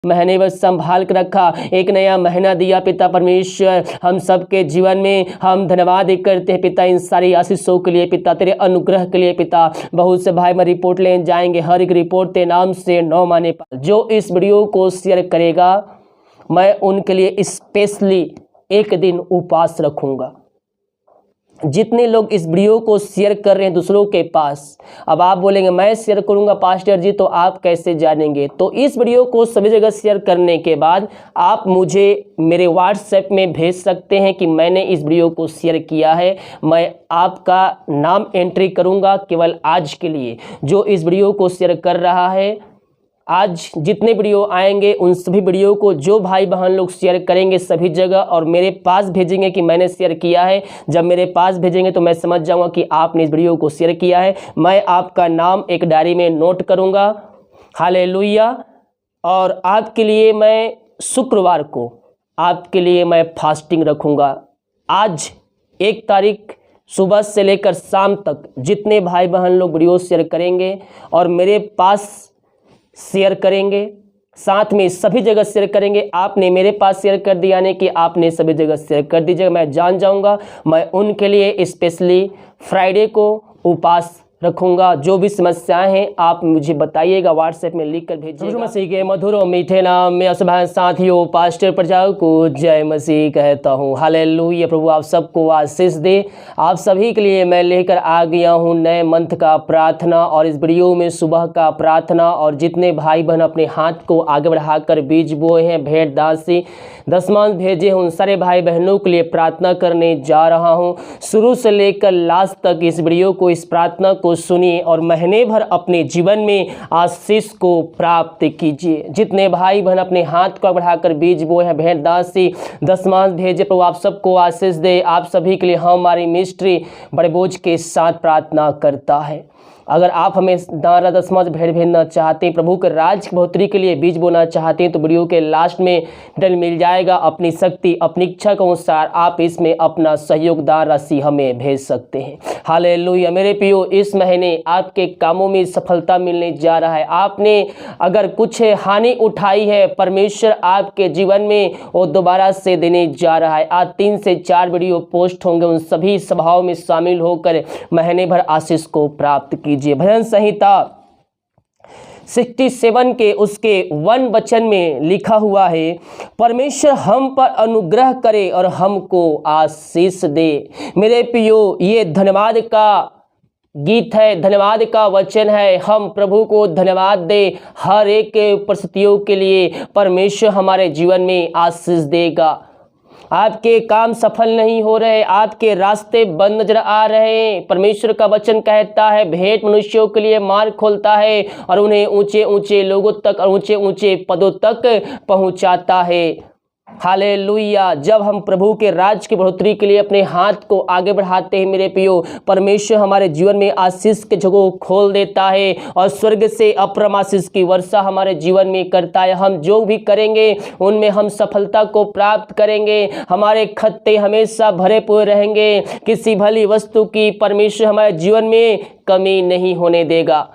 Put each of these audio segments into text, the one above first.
महीने भर संभाल कर रखा, एक नया महीना दिया पिता परमेश्वर। हम सबके जीवन में हम धन्यवाद करते हैं पिता इन सारी आशीषों के लिए पिता, तेरे अनुग्रह के लिए पिता। बहुत से भाई मैं रिपोर्ट लेने जाएंगे, हर एक रिपोर्ट तेरे नाम से 9 माने जो इस वीडियो को शेयर करेगा मैं उनके लिए स्पेशली एक दिन उपवास रखूंगा। जितने लोग इस वीडियो को शेयर कर रहे हैं दूसरों के पास, अब आप बोलेंगे मैं शेयर करूंगा पास्टर जी, तो आप कैसे जानेंगे? तो इस वीडियो को सभी जगह शेयर करने के बाद आप मुझे मेरे व्हाट्सएप में भेज सकते हैं कि मैंने इस वीडियो को शेयर किया है। मैं आपका नाम एंट्री करूंगा केवल आज के लिए। जो इस वीडियो को शेयर कर रहा है, आज जितने वीडियो आएंगे उन सभी वीडियो को जो भाई बहन लोग शेयर करेंगे सभी जगह और मेरे पास भेजेंगे कि मैंने शेयर किया है। जब मेरे पास भेजेंगे तो मैं समझ जाऊंगा कि आपने इस वीडियो को शेयर किया है। मैं आपका नाम एक डायरी में नोट करूंगा। हालेलुया। और आपके लिए मैं शुक्रवार को आपके लिए मैं फास्टिंग रखूंगा। आज 1 तारीख सुबह से लेकर शाम तक जितने भाई बहन लोग वीडियो शेयर करेंगे और मेरे पास शेयर करेंगे, साथ में सभी जगह शेयर करेंगे। आपने मेरे पास शेयर कर दिया, यानी कि आपने सभी जगह शेयर कर दीजिएगा। मैं जान जाऊंगा। मैं उनके लिए स्पेशली फ्राइडे को उपवास रखूंगा। जो भी समस्याएं हैं आप मुझे बताइएगा, व्हाट्सएप में लिख कर भेजिएगा। मसीह के मधुर और मीठे नाम में सब साथियों पास्टर प्रजाओं को जय मसीह कहता हूँ। हालेलुया। प्रभु आप सबको आशीष दे। आप सभी के लिए मैं लेकर आ गया हूँ नए मंथ का प्रार्थना, और इस वीडियो में सुबह का प्रार्थना। और जितने भाई बहन अपने हाथ को आगे बढ़ाकर बीज बोए हैं, भेंट दासी दशमांश भेजे हैं, उन सारे भाई बहनों के लिए प्रार्थना करने जा रहा हूँ। शुरू से लेकर लास्ट तक इस वीडियो को, इस प्रार्थना को सुनिए और महीने भर अपने जीवन में आशीष को प्राप्त कीजिए। जितने भाई बहन अपने हाथ को बढ़ाकर बीज बोए हैं, भेंट दासी दशमांश भेजे, प्रभु आप सबको आशीष दे। आप सभी के लिए हमारी मिनिस्ट्री बड़े बोझ के साथ प्रार्थना करता है। अगर आप हमें दान दशमांश भेंट भेजना चाहते हैं, प्रभु के राज की बढ़ोतरी के लिए बीज बोना चाहते हैं, तो वीडियो के लास्ट में डिटेल मिल जाएगा। अपनी शक्ति अपनी इच्छा के अनुसार आप इसमें अपना सहयोग दान राशि हमें भेज सकते हैं। हालेलुया। मेरे प्रियो, इस महीने आपके कामों में सफलता मिलने जा रहा है। आपने अगर कुछ हानि उठाई है, परमेश्वर आपके जीवन में वो दोबारा से देने जा रहा है। आज 3 से 4 वीडियो पोस्ट होंगे, उन सभी सभाओं में शामिल होकर महीने भर आशीष को प्राप्त कीजिए। भजन संहिता 67 के उसके 1 वचन में लिखा हुआ है, परमेश्वर हम पर अनुग्रह करे और हमको आशीष दे। मेरे प्रियो, ये धन्यवाद का गीत है, धन्यवाद का वचन है। हम प्रभु को धन्यवाद दे हर एक परिस्थितियों के लिए। परमेश्वर हमारे जीवन में आशीष देगा। आपके काम सफल नहीं हो रहे, आपके रास्ते बंद नजर आ रहे हैं, परमेश्वर का वचन कहता है भेंट मनुष्यों के लिए मार्ग खोलता है और उन्हें ऊंचे ऊंचे लोगों तक और ऊंचे ऊंचे पदों तक पहुंचाता है। हालेलुया। जब हम प्रभु के राज की बढ़ोतरी के लिए अपने हाथ को आगे बढ़ाते हैं मेरे प्रियो, परमेश्वर हमारे जीवन में आशीष के जगह खोल देता है और स्वर्ग से अपरम आशीष की वर्षा हमारे जीवन में करता है। हम जो भी करेंगे उनमें हम सफलता को प्राप्त करेंगे। हमारे खत्ते हमेशा भरे पूरे रहेंगे। किसी भली वस्तु की परमेश्वर हमारे जीवन में कमी नहीं होने देगा।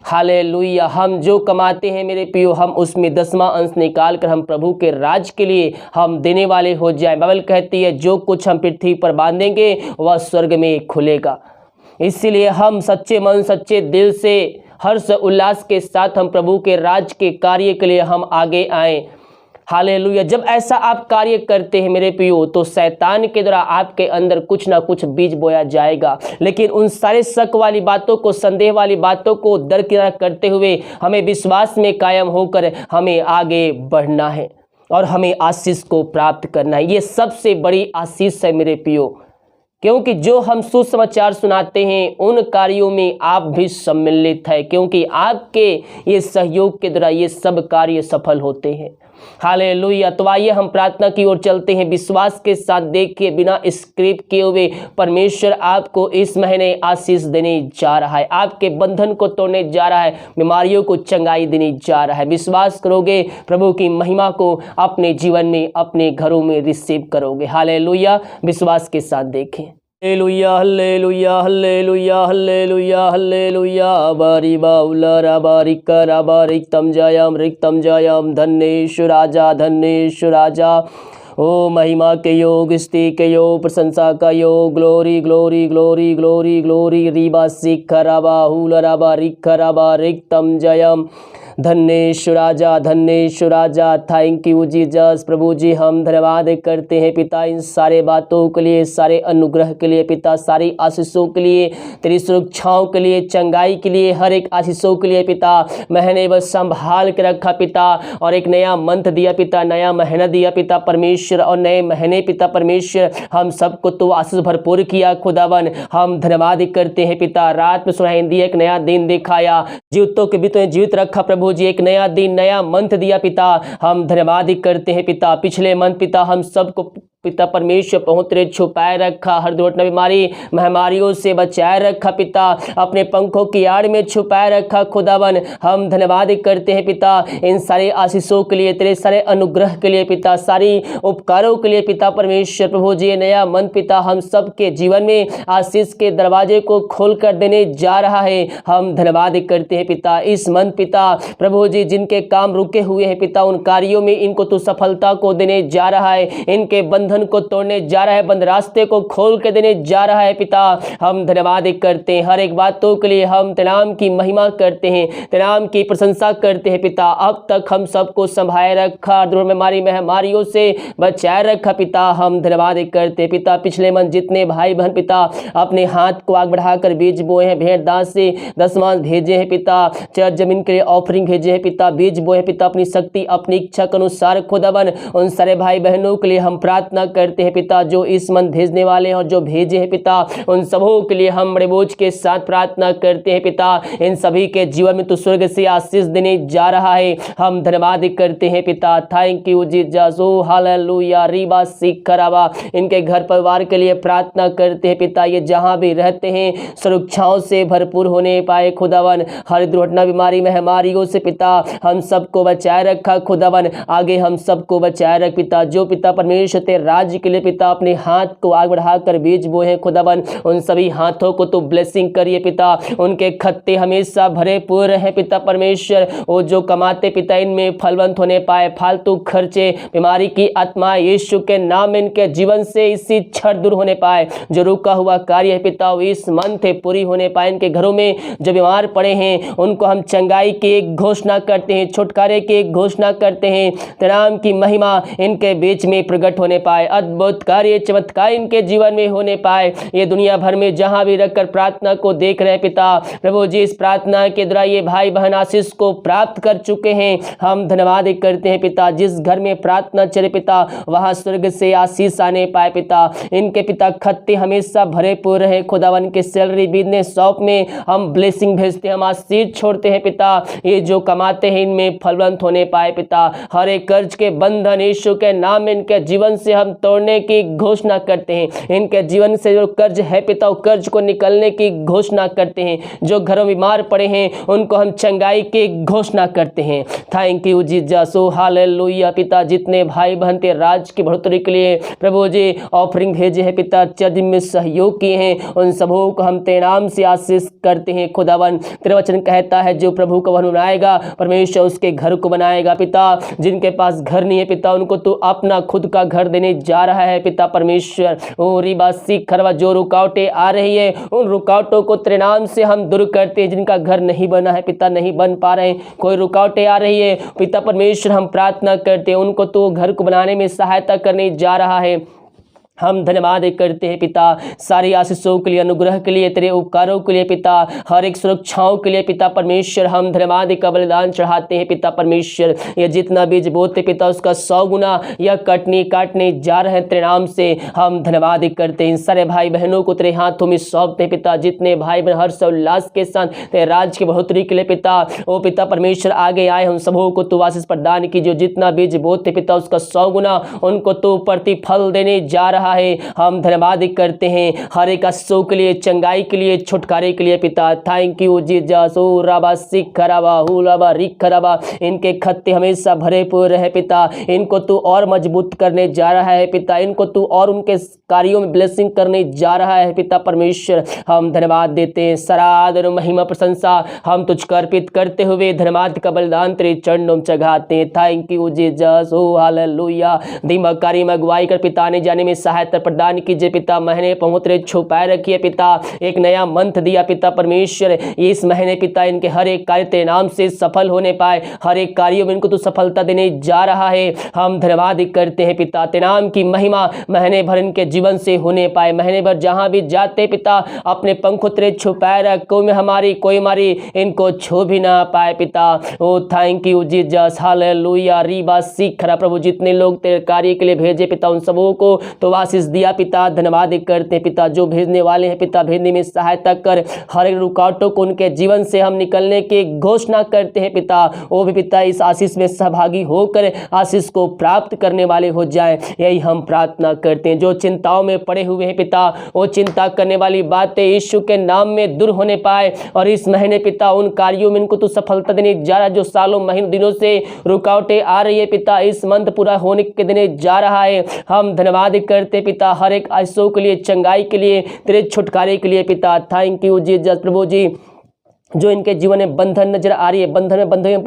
हालेलुया। हम जो कमाते हैं मेरे प्रियो, हम उसमें 10वां अंश निकाल कर हम प्रभु के राज के लिए हम देने वाले हो जाए। बाइबल कहती है जो कुछ हम पृथ्वी पर बांधेंगे वह स्वर्ग में खुलेगा। इसीलिए हम सच्चे मन सच्चे दिल से हर्ष उल्लास के साथ हम प्रभु के राज के कार्य के लिए हम आगे आए। हालेलुया। जब ऐसा आप कार्य करते हैं मेरे प्रियो, तो शैतान के द्वारा आपके अंदर कुछ ना कुछ बीज बोया जाएगा। लेकिन उन सारे शक वाली बातों को, संदेह वाली बातों को दरकिनार करते हुए हमें विश्वास में कायम होकर हमें आगे बढ़ना है और हमें आशीष को प्राप्त करना है। ये सबसे बड़ी आशीष है मेरे प्रियो, क्योंकि जो हम सुसमाचार सुनाते हैं उन कार्यों में आप भी सम्मिलित है, क्योंकि आपके ये सहयोग के द्वारा ये सब कार्य सफल होते हैं। हालेलुया। तो आइए हम प्रार्थना की ओर चलते हैं विश्वास के साथ। देखिए, बिना स्क्रिप्ट किए हुए परमेश्वर आपको इस महीने आशीष देने जा रहा है, आपके बंधन को तोड़ने जा रहा है, बीमारियों को चंगाई देने जा रहा है। विश्वास करोगे, प्रभु की महिमा को अपने जीवन में अपने घरों में रिसीव करोगे। हालेलुया। विश्वास के साथ देखें। Hallelujah hallelujah hallelujah hallelujah hallelujah बारी बाउला बारिक राबारिक तम जायाम धन्येशु राजा ओ महिमा के योग, स्तुति के योग, प्रशंसा का योग, glory glory glory glory glory रीबा सिख राबा हुल राबा रिक तम जयम धन्येशु राजा। Thank you Jesus. प्रभु जी हम धन्यवाद करते हैं पिता इन सारे बातों के लिए, सारे अनुग्रह के लिए पिता, सारी आशीषों के लिए, तेरी सुरक्षाओं के लिए, चंगाई के लिए, हर एक आशीषों के लिए पिता। मैंने बस संभाल के रखा पिता और एक नया मंथ दिया पिता, नया महीना दिया पिता परमेश्वर, और नए महीने पिता परमेश्वर हम सबको तो आशीष भरपूर किया खुदावन। हम धन्यवाद करते हैं पिता। रात में सुनाई दी, एक नया दिन दिखाया, जीवितों के भी तो जीवित रखा प्रभु जी, एक नया दिन नया मंथ दिया पिता। हम धन्यवाद करते हैं पिता। पिछले मंथ पिता हम सबको पिता परमेश्वर पहुँचरे छुपाए रखा, हर दुर्घटना बीमारी महामारियों से बचाए रखा पिता, अपने पंखों की आड़ में छुपाए रखा खुदावन। हम धन्यवाद करते हैं पिता इन सारे आशीषों के लिए, तेरे सारे अनुग्रह के लिए पिता, सारी उपकारों के लिए पिता परमेश्वर। प्रभु जी नया मन पिता हम सबके जीवन में आशीष के दरवाजे को खोल कर देने जा रहा है। हम धन्यवाद करते हैं पिता इस मन पिता प्रभु जी, जिनके काम रुके हुए हैं पिता, उन कार्यों में इनको तो सफलता को देने जा रहा है, इनके बंधन को तोड़ने जा रहा है, बंद रास्ते को खोल के देने जा रहा है पिता। हम धन्यवाद करते हैं हर एक बातों के लिए, हम तेरे नाम की महिमा करते हैं, तेरे नाम की प्रशंसा करते हैं पिता। अब तक हम सबको संभाले रखा, बीमारी महामारियों से बचाए रखा पिता। हम धन्यवाद करते हैं पिता। पिछले मन जितने भाई बहन पिता अपने हाथ को आग बढ़ाकर बीज बोए हैं, भेंट दास से दसवां भेजे हैं पिता, चर जमीन के लिए ऑफरिंग भेजे हैं पिता, बीज बोए हैं पिता, अपनी शक्ति अपनी इच्छा के अनुसार खुदावन उन सारे भाई बहनों के लिए हम प्रार्थना करते हैं पिता, जो इस मन भेजने वाले हैं और जो भेजे हैं पिता, उन सबों के लिए हम बड़े बोझ के साथ प्रार्थना करते हैं पिता। इन सभी के जीवन में तो स्वर्ग से आशीष देने जा रहा है। हम धन्यवाद करते हैं पिता। Thank you Jesus. O hallelujah रीबा सिखराबा। इनके घर परिवार के लिए प्रार्थना करते हैं पिता, ये जहां भी रहते हैं सुरक्षाओं से भरपूर होने पाए खुदावन, हर दुर्घटना बीमारी महामारियों से पिता हम सबको बचाए रखा खुदावन, आगे हम सबको बचाए रख पिता। जो पिता परमेश्वर तेरे राज्य के लिए पिता अपने हाथ को आग बढ़ाकर बीज बोए हैं खुदावन, उन सभी हाथों को तो ब्लेसिंग करिए पिता, उनके खत्ते हमेशा भरे पूरे हैं पिता परमेश्वर। वो जो कमाते पिता इनमें फलवंत होने पाए, फालतू खर्चे बीमारी की आत्मा यीशु के नाम में इनके जीवन से इसी क्षण दूर होने पाए। जो रुका हुआ कार्य है पिता वो इस मंथ पूरी होने पाए। इनके घरों में जो बीमार पड़े हैं उनको हम चंगाई की एक घोषणा करते हैं, छुटकारे की एक घोषणा करते हैं। तेरे नाम की महिमा इनके बीच में प्रकट होने पाए, अद्भुत कार्य चमत्कार इनके जीवन में होने पाए। ये दुनिया भर में जहां भी रखकर प्रार्थना को देख रहे पिता प्रभु जी, इस प्रार्थना के द्वारा ये भाई बहन आशीष को प्राप्त कर चुके हैं। हम धन्यवाद करते हैं पिता। जिस घर में प्रार्थना चले पिता वहां स्वर्ग से आशीष आने पाए पिता। इनके पिता खत्ते हमेशा भरे पूरे रहे खुदावन के सैलरी बिजनेस शॉप में हम ब्लेसिंग भेजते हैं, हम आशीष छोड़ते हैं पिता। ये जो कमाते हैं इनमें फलवंत होने पाए पिता। हर एक कर्ज के बंधन यीशु के नाम में इनके जीवन से हम तोड़ने की घोषणा करते हैं। इनके जीवन से जो कर्ज है पिता कर्ज को निकलने की घोषणा करते हैं। जो घरों में बीमार पड़े हैं उनको हम चंगाई की घोषणा करते हैं। Thank you Jesus. O hallelujah पिता। जितने भाई बहन तेरे राज की बढ़ोतरी के लिए प्रभु जी ऑफरिंग भेजे हैं पिता, चर्च में सहयोग किए हैं, उन सबों को हम तेरे नाम से आशीष करते हैं खुदावन। तेरा वचन कहता है जो प्रभु को भवन बनाएगा परमेश्वर उसके घर को बनाएगा पिता। जिनके पास घर नहीं है पिता उनको तो अपना खुद का घर देने जा रहा है पिता परमेश्वर। ओ रिबा सिखरवा, जो रुकावटें आ रही है उन रुकावटों को तेरे नाम से हम दूर करते हैं। जिनका घर नहीं बना है पिता, नहीं बन पा रहे हैं, कोई रुकावटें आ रही है पिता परमेश्वर, हम प्रार्थना करते हैं उनको तो घर को बनाने में सहायता करने जा रहा है। हम धन्यवाद करते हैं पिता सारी आशीषों के लिए, अनुग्रह के लिए, तेरे उपकारों के लिए पिता, हर एक सुरक्षाओं के लिए पिता परमेश्वर। हम धन्यवाद का बलिदान चढ़ाते हैं पिता परमेश्वर। ये जितना बीज बोते पिता उसका 100 गुना यह काटने जा रहे हैं तेरे नाम से। हम धन्यवाद करते हैं। इन सारे भाई बहनों को तेरे हाथों में सौंपते हैं पिता। जितने भाई बहन हर्ष और उल्लास के साथ तेरे राज की बढ़ोतरी के लिए पिता ओ पिता परमेश्वर आगे आए, हम सबों को तू आशीष प्रदान कीजिए। जितना बीज बोते पिता उसका 100 गुना उनको तू प्रतिफल देने जा रहा रहा है। हम धन्यवाद करते हैं हर एक असो के लिए, चंगाई के लिए, छुटकारे के लिए पिता। Thank you Jesus. ओ रबा सिख रबा हुलबा रिख रबा, इनके खत्ते हमेशा भरे पूरे रहे पिता। इनको तू और मजबूत करने जा रहा है पिता, इनको तू और उनके कार्यों में ब्लेसिंग करने जा रहा है पिता परमेश्वर। हम धन्यवाद देते हैं, सराधन महिमा प्रशंसा हम तुझको अर्पित करते हुए धन्यवाद का बलिदान तेरे चरणों में चढ़ाते हैं। Thank you Jesus. O hallelujah. दिमाग कार्य में अगुवाई कर पिता, आने जाने में सहायता प्रदान कीजिए पिता। महीने पहुंचते छुपाए रखिए पिता, एक नया मंथ दिया पिता परमेश्वर। इस महीने पिता इनके हर एक कार्य तेरे नाम से सफल होने पाए, हर एक कार्यों में इनको तो सफलता देने जा रहा है। हम धन्यवाद करते हैं पिता, तेरे नाम की महिमा महीने भर इनके जीवन से होने पाए। महीने भर जहां भी जाते पिता अपने पंखों तेरे छुपाए रख, कोई हमारी इनको छू भी ना पाए पिता। ओ थैंक यू जीसस। हालेलुया। रीबा सीखरा प्रभु, जितने लोग तेरे कार्य के लिए भेजे पिता उन सबों को तो आशीष दिया पिता। धन्यवाद करते हैं पिता, जो भेजने वाले हैं पिता भेजने में सहायता कर, हर एक रुकावटों को उनके जीवन से हम निकलने की घोषणा करते हैं पिता। वो भी पिता इस आशीष में सहभागी होकर आशीष को प्राप्त करने वाले हो जाए, यही हम प्रार्थना करते हैं। जो चिंताओं में पड़े हुए हैं पिता, वो चिंता करने वाली बातें यीशु के नाम में दूर होने पाए। और इस महीने पिता उन कार्यों में इनको तो सफलता देने जा रहा, जो सालों महीनों दिनों से रुकावटें आ रही है पिता, इस मंथ पूरा होने के देने जा रहा है। हम धन्यवाद करते पिता हर एक आशीषों के लिए, चंगाई के लिए, तेरे छुटकारे के लिए पिता। Thank you Jesus. प्रभु जी, जो इनके जीवन में बंधन नजर आ रही है, बंधन में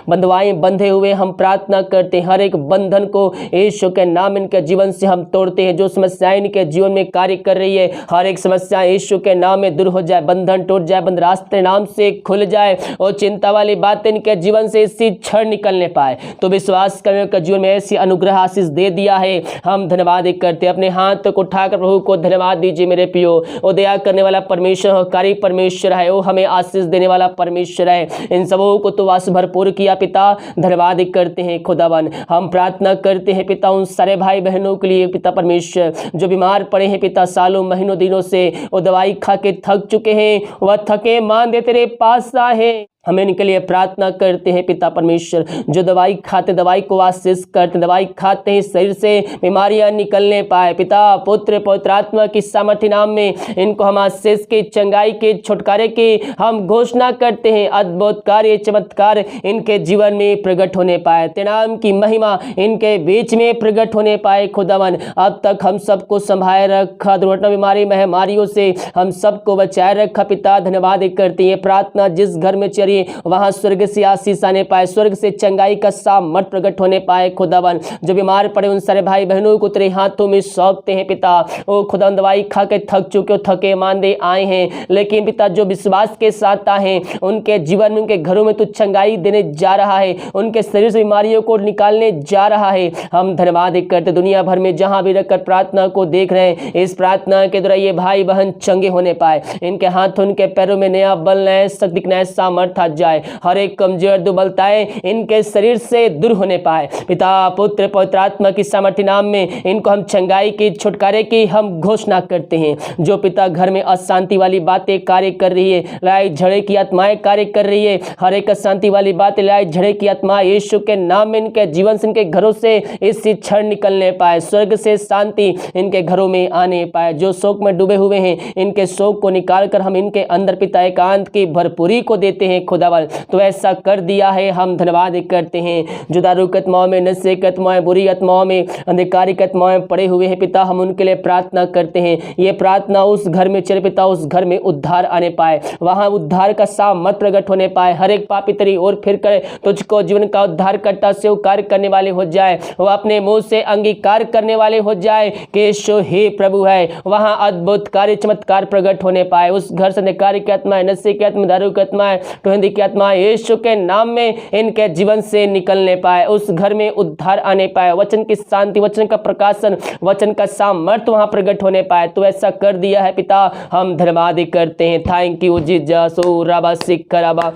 बंधवाएं बंधे हुए, हम प्रार्थना करते हैं हर एक बंधन को यीशु के नाम इनके जीवन से हम तोड़ते हैं। जो समस्याएं इनके जीवन में कार्य कर रही है, हर एक समस्या यीशु के नाम में दूर हो जाए, बंधन टूट जाए, बंद रास्ते नाम से खुल जाए, और चिंता वाली बातें इनके जीवन से इसी क्षण निकलने पाए। तो विश्वास कर्मियों के जीवन में ऐसी अनुग्रह आशीष दे दिया है, हम धन्यवाद करते हैं। अपने हाथ को उठाकर प्रभु को धन्यवाद दीजिए मेरे प्रियो। वो दया करने वाला परमेश्वर, कार्य परमेश्वर है, वो हमें आशीष देने वाला परमेश्वर है। इन सबों को तो वास भरपूर किया पिता, धन्यवाद करते हैं खुदावन। हम प्रार्थना करते हैं पिता उन सारे भाई बहनों के लिए पिता परमेश्वर, जो बीमार पड़े हैं पिता सालों महीनों दिनों से, वो दवाई खा के थक चुके हैं, वह थके मांदे तेरे पास आए। हमें इनके लिए प्रार्थना करते हैं पिता परमेश्वर, जो दवाई खाते, दवाई को आशीष करते, दवाई खाते हैं शरीर से बीमारियां निकलने पाए पिता। पुत्र पवित्र आत्मा की सामर्थ्य नाम में इनको हम आशीष के, चंगाई के, छुटकारे की हम घोषणा करते हैं। अद्भुत कार्य, चमत्कार इनके जीवन में प्रकट होने पाए, तेरे नाम की महिमा इनके बीच में प्रकट होने पाए खुदावन। अब तक हम सबको संभाले रखा, दुर्घटना, बीमारी, महामारियों से हम सबको बचाए रखा पिता, धन्यवाद करते हैं। प्रार्थना जिस घर में चली वहां स्वर्ग से आशीष आने पाए, स्वर्ग से चंगाई का सामर्थ प्रकट होने पाए खुदावन। जो बीमार पड़े उन सारे भाई बहनों को तेरे हाथों में सौंपते हैं पिता। ओ खुदा, दवाई खा के थक चुके, थके मांदे आए हैं, लेकिन पिता जो विश्वास के साथ आए उनके जीवन में, उनके घरों में तू चंगाई देने जा रहा है, उनके शरीर से बीमारियों को निकालने जा रहा है। हम धन्यवाद करते, दुनिया भर में जहां भी रखकर प्रार्थना को देख रहे हैं, इस प्रार्थना के द्वारा ये भाई बहन चंगे होने पाए, इनके हाथों, उनके पैरों में नया बल, नया शक्ति, नया सामर्थ आ जाए, हर एक कमजोर दुर्बलताएं इनके शरीर से दूर होने पाए पिता। पुत्र पवित्र आत्मा की सामर्थ्य नाम में इनको हम चंगाई की, छुटकारे की हम घोषणा करते हैं। जो पिता घर में अशांति वाली बातें कार्य कर रही है, लड़ाई झगड़े की आत्माएं कार्य कर रही है, हर एक अशांति वाली बातें, लड़ाई झगड़े की आत्मा यीशु के नाम में इनके जीवन से, इनके घरों से इसी क्षण निकलने पाए, स्वर्ग से शांति इनके घरों में आने पाए। जो शोक में डूबे हुए हैं, इनके शोक को निकालकर हम इनके अंदर पिता एकांत की भरपूरी को देते हैं खुदावन। तो ऐसा कर दिया है, हम धन्यवाद करते हैं। जो दारू की आत्माओं में, नशे की आत्माएं, बुरी आत्माओं में, अंधकारी की आत्माएं पड़े हुए हैं पिता, हम उनके लिए प्रार्थना करते हैं। ये प्रार्थना उस घर में चले पिता, उस घर में उद्धार आने पाए, वहां उद्धार का सामर्थ प्रकट होने पाए। हर एक पापी तेरी ओर फिर कर तुझको जीवन का उद्धार करता स्वीकार करने वाले हो जाए, वो अपने मुंह से अंगीकार करने वाले हो जाए कि यीशु ही प्रभु है। वहां अद्भुत कार्य, चमत्कार प्रकट होने पाए। उस घर से अंधकार की आत्मा, नशे की आत्मा, दारू की आत्मा, टोहंदी की आत्मा यीशु के नाम में इनके जीवन से निकलने पाए, उस घर में उद्धार आने पाए, वचन की शांति, वचन का प्रकाशन, वचन का सामर्थ वहां प्रकट होने पाए। तो ऐसा कर दिया है पिता, हम धन्यवाद करते हैं। Thank you Jesus. ओ रबा सिख रबा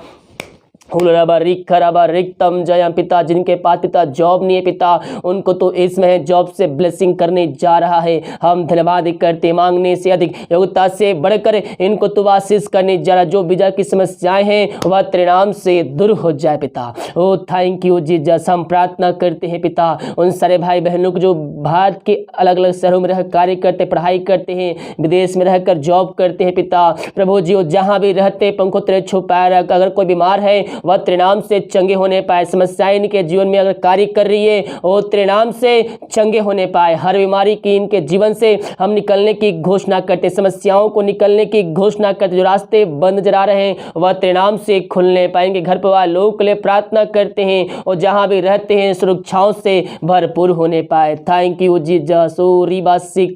रिक्तम जयम पिता, जिनके पास पिता जॉब नहीं है पिता, उनको तो इसमें जॉब से ब्लेसिंग करने जा रहा है। हम धन्यवाद करते, मांगने से अधिक योग्यता से बढ़कर इनको तो आशीष करने जा रहा। जो बीजा की समस्याएं हैं वह तेरे नाम से दूर हो जाए पिता। ओ थैंक यू जीसस। हम प्रार्थना करते हैं पिता उन सारे भाई बहनों को जो भारत के अलग अलग शहरों में रह कार्य करते, पढ़ाई करते हैं, विदेश में रहकर जॉब करते हैं पिता। प्रभु जी जहाँ भी रहते पंखों तेरे छुपाए रख। अगर कोई बीमार है वह तेरे नाम से चंगे होने पाए। समस्याएं इनके जीवन में अगर कार्य कर रही है वो तेरे नाम से चंगे होने पाए। हर बीमारी की इनके जीवन से हम निकलने की घोषणा करते, समस्याओं को निकलने की घोषणा करते। जो रास्ते बंद नजर आ रहे हैं वह तेरे नाम से खुलने पाएंगे। घर परिवार लोगों के लिए प्रार्थना करते हैं और जहां भी रहते हैं सुरक्षाओं से भरपूर होने पाए। Thank you Jesus.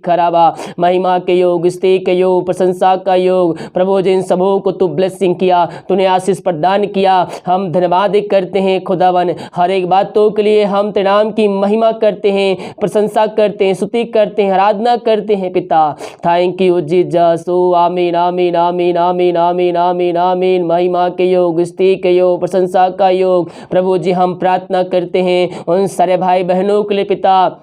खराबा महिमा के योग, स्तुति के योग, प्रशंसा का योग। प्रभु जिन सबों को तू ब्लेसिंग किया, तूने आशीष प्रदान किया, हम धन्यवाद करते हैं खुदावन। हर एक बातों के लिए हम तेरे नाम की महिमा करते हैं, प्रशंसा करते हैं, स्तुति करते हैं, आराधना करते हैं पिता। Thank you Jesus. आमीन आमीन आमीन आमीन आमीन आमीन आमीन। महिमा के योग, स्तुति के योग, प्रशंसा का योग। प्रभु जी हम प्रार्थना करते हैं उन सारे भाई बहनों के लिए पिता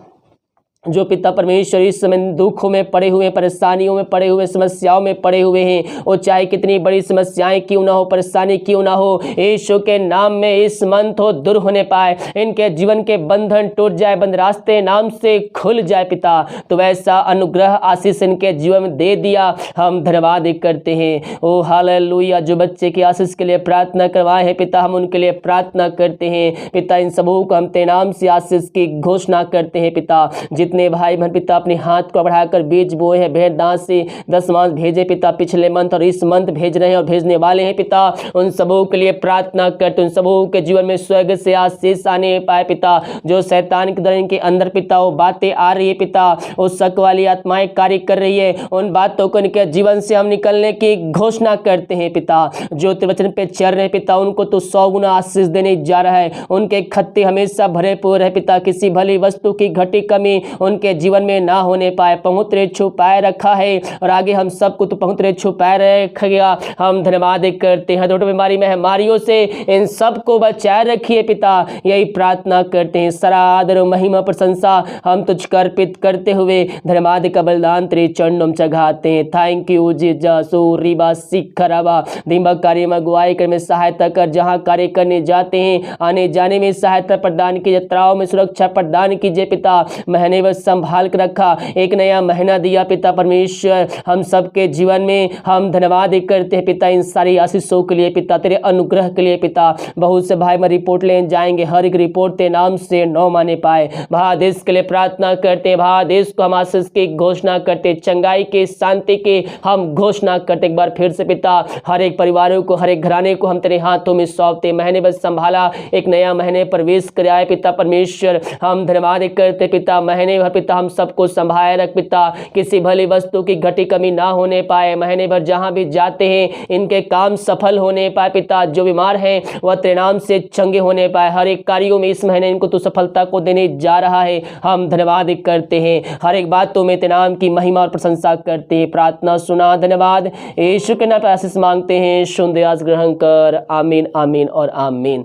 जो पिता परमेश्वर इस समय दुखों में पड़े हुए, परेशानियों में पड़े हुए, समस्याओं में पड़े हुए हैं। वो चाहे कितनी बड़ी समस्याएं क्यों ना हो, परेशानी क्यों ना हो, यीशु के नाम में इस मंथ हो दूर होने पाए। इनके जीवन के बंधन टूट जाए, बंद रास्ते नाम से खुल जाए पिता। तो वैसा अनुग्रह आशीष इनके जीवन में दे दिया, हम धन्यवाद करते हैं। ओ हालेलुया। जो बच्चे की आशीष के लिए प्रार्थना करवाए हैं पिता, हम उनके लिए प्रार्थना करते हैं पिता। इन सबों को हम तेरे नाम से आशीष की घोषणा करते हैं पिता। जितने भाई बहन पिता अपने हाथ को बढ़ाकर बीज बोए हैं, भेड़ दांत से 10 मास भेजे पिता, पिछले मंथ और इस मंथ भेज रहे हैं और भेजने वाले हैं पिता। उन सबों के लिए प्रार्थना करते, उन सबों के जीवन में स्वर्ग से आशीष आने पाए पिता। जो शैतान के द्वारा इनके अंदर पिता वो बातें आ रही है पिता, वो शक वाली आत्माएं कार्य कर रही है, उन बातों को इनके जीवन से हम निकलने की घोषणा करते हैं पिता। जो तेरे वचन पे चल रहे पिता, उनको तो 100 गुना आशीष देने जा रहा है। उनके खत्ते हमेशा भरे पूरे है पिता, किसी भली वस्तु की घटी कमी उनके जीवन में ना होने पाए। पहुँचरे छुपाए रखा है और आगे हम सबको तो पहुँचरे छुपाए रखेगा। हम धन्यवाद करते हैं। दोनों बीमारी महामारियों से इन सबको बचाए रखिए पिता, यही प्रार्थना करते हैं। सारा आदर और महिमा प्रशंसा हम तुझको अर्पित करते हुए धन्यवाद का बलिदान तेरे चरणों में चढ़ाते हैं। Thank you Jesus. रिबा सिखराबा दिमाग कार्य में अगुवाई कर में सहायता कर, जहाँ कार्य करने जाते हैं आने जाने में सहायता प्रदान कीजिए, यात्राओं में सुरक्षा प्रदान कीजिए पिता। महीने व संभाल कर रखा, एक नया महीना दिया पिता परमेश्वर हम सबके जीवन में। हम धन्यवाद करते हैं पिता इन सारी आशीषों के लिए पिता, तेरे अनुग्रह के लिए पिता। बहुत से भाई में रिपोर्ट लेने जाएंगे, हर एक रिपोर्ट तेरे नाम से न माने पाए। भारत देश के लिए प्रार्थना करते हैं, भारत देश को हम आशीष की घोषणा करते, चंगाई के, शांति के हम घोषणा करते। एक बार फिर से पिता हर एक परिवारों को, हर एक घराने को हम तेरे हाथों में सौंपते। महीने बस संभाला, एक नया महीने प्रवेश कर आए पिता परमेश्वर। हम धन्यवाद करते पिता, महीने भर पिता हम सबको संभाले रख पिता, किसी भली वस्तु की घटी कमी ना होने पाए। महीने भर जहां भी जाते हैं इनके काम सफल होने पाए पिता। जो बीमार हैं वह तेरे नाम से चंगे होने पाए। हर एक कार्यों में इस महीने इनको तो सफलता को देने जा रहा है। हम धन्यवाद करते हैं, हर एक बातों में तेरे नाम की महिमा और प्रशंसा करते हैं। प्रार्थना सुना, धन्यवाद यीशु के नाम पर आशीष मांगते हैं। सुन दे आज ग्रहण कर। आमीन आमीन और आमीन।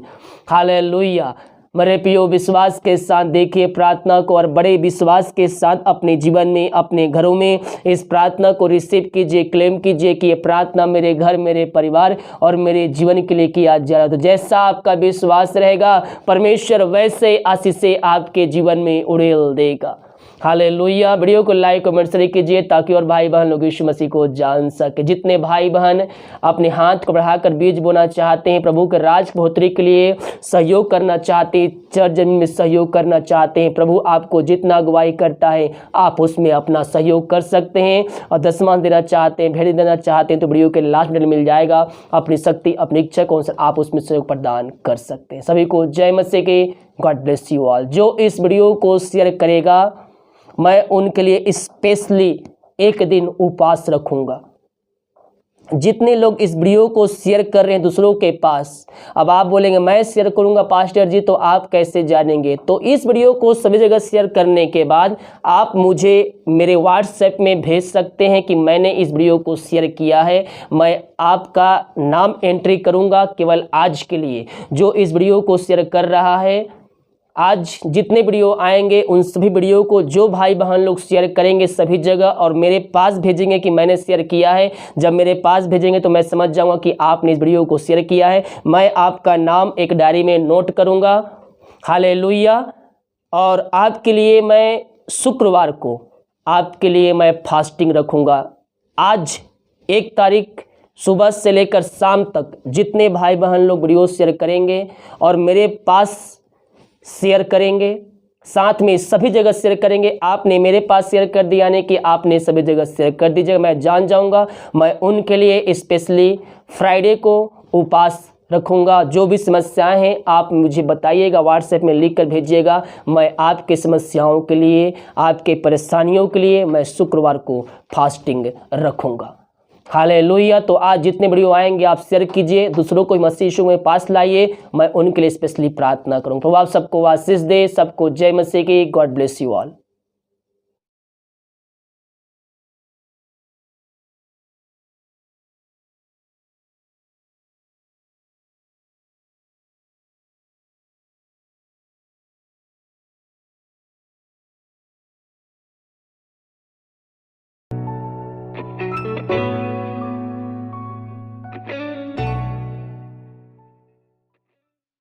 हालेलुया। मेरे प्रियो विश्वास के साथ देखिए प्रार्थना को और बड़े विश्वास के साथ अपने जीवन में, अपने घरों में इस प्रार्थना को रिसीव कीजिए, क्लेम कीजिए कि ये प्रार्थना मेरे घर, मेरे परिवार और मेरे जीवन के लिए किया जा रहा है। तो जैसा आपका विश्वास रहेगा परमेश्वर वैसे आशीषें आपके जीवन में उड़ेल देगा। हालेलुया। वीडियो को लाइक कमेंट शेयर कीजिए ताकि और भाई बहन लोग यीशु मसीह को जान सके। जितने भाई बहन अपने हाथ को बढ़ाकर बीज बोना चाहते हैं, प्रभु के राज की बढ़ोतरी के लिए सहयोग करना चाहते हैं, चर्च जमीन में सहयोग करना चाहते हैं, प्रभु आपको जितना अगुवाई करता है आप उसमें अपना सहयोग कर सकते हैं। और दसवां देना चाहते हैं, भेड़ देना चाहते हैं तो वीडियो के लास्ट में मिल जाएगा। अपनी शक्ति, अपनी इच्छा कौन सा आप उसमें सहयोग प्रदान कर सकते हैं। सभी को जय मसीह के। God bless you all. जो इस वीडियो को शेयर करेगा मैं उनके लिए स्पेशली एक दिन उपवास रखूंगा। जितने लोग इस वीडियो को शेयर कर रहे हैं दूसरों के पास, अब आप बोलेंगे मैं शेयर करूंगा पास्टर जी, तो आप कैसे जानेंगे? तो इस वीडियो को सभी जगह शेयर करने के बाद आप मुझे मेरे व्हाट्सएप में भेज सकते हैं कि मैंने इस वीडियो को शेयर किया है। मैं आपका नाम एंट्री करूंगा केवल आज के लिए, जो इस वीडियो को शेयर कर रहा है। आज जितने वीडियो आएंगे उन सभी वीडियो को जो भाई बहन लोग शेयर करेंगे सभी जगह और मेरे पास भेजेंगे कि मैंने शेयर किया है, जब मेरे पास भेजेंगे तो मैं समझ जाऊंगा कि आपने इस वीडियो को शेयर किया है। मैं आपका नाम एक डायरी में नोट करूंगा। हालेलुया। और आपके लिए मैं शुक्रवार को आपके लिए मैं फास्टिंग रखूंगा। आज 1 तारीख सुबह से लेकर शाम तक जितने भाई बहन लोग वीडियो शेयर करेंगे और मेरे पास शेयर करेंगे, साथ में सभी जगह शेयर करेंगे। आपने मेरे पास शेयर कर दिया, यानी कि आपने सभी जगह शेयर कर दीजिएगा। मैं जान जाऊंगा। मैं उनके लिए स्पेशली फ्राइडे को उपवास रखूंगा। जो भी समस्याएं हैं आप मुझे बताइएगा, व्हाट्सएप में लिख कर भेजिएगा। मैं आपके समस्याओं के लिए, आपके परेशानियों के लिए मैं शुक्रवार को फास्टिंग रखूंगा। हालेलुया। तो आज जितने वीडियो आएंगे आप शेयर कीजिए, दूसरों को मसीह यीशु में पास लाइए। मैं उनके लिए स्पेशली प्रार्थना करूँ। तो आप सबको आशीष दे, सबको जय मसीह की। God bless you all.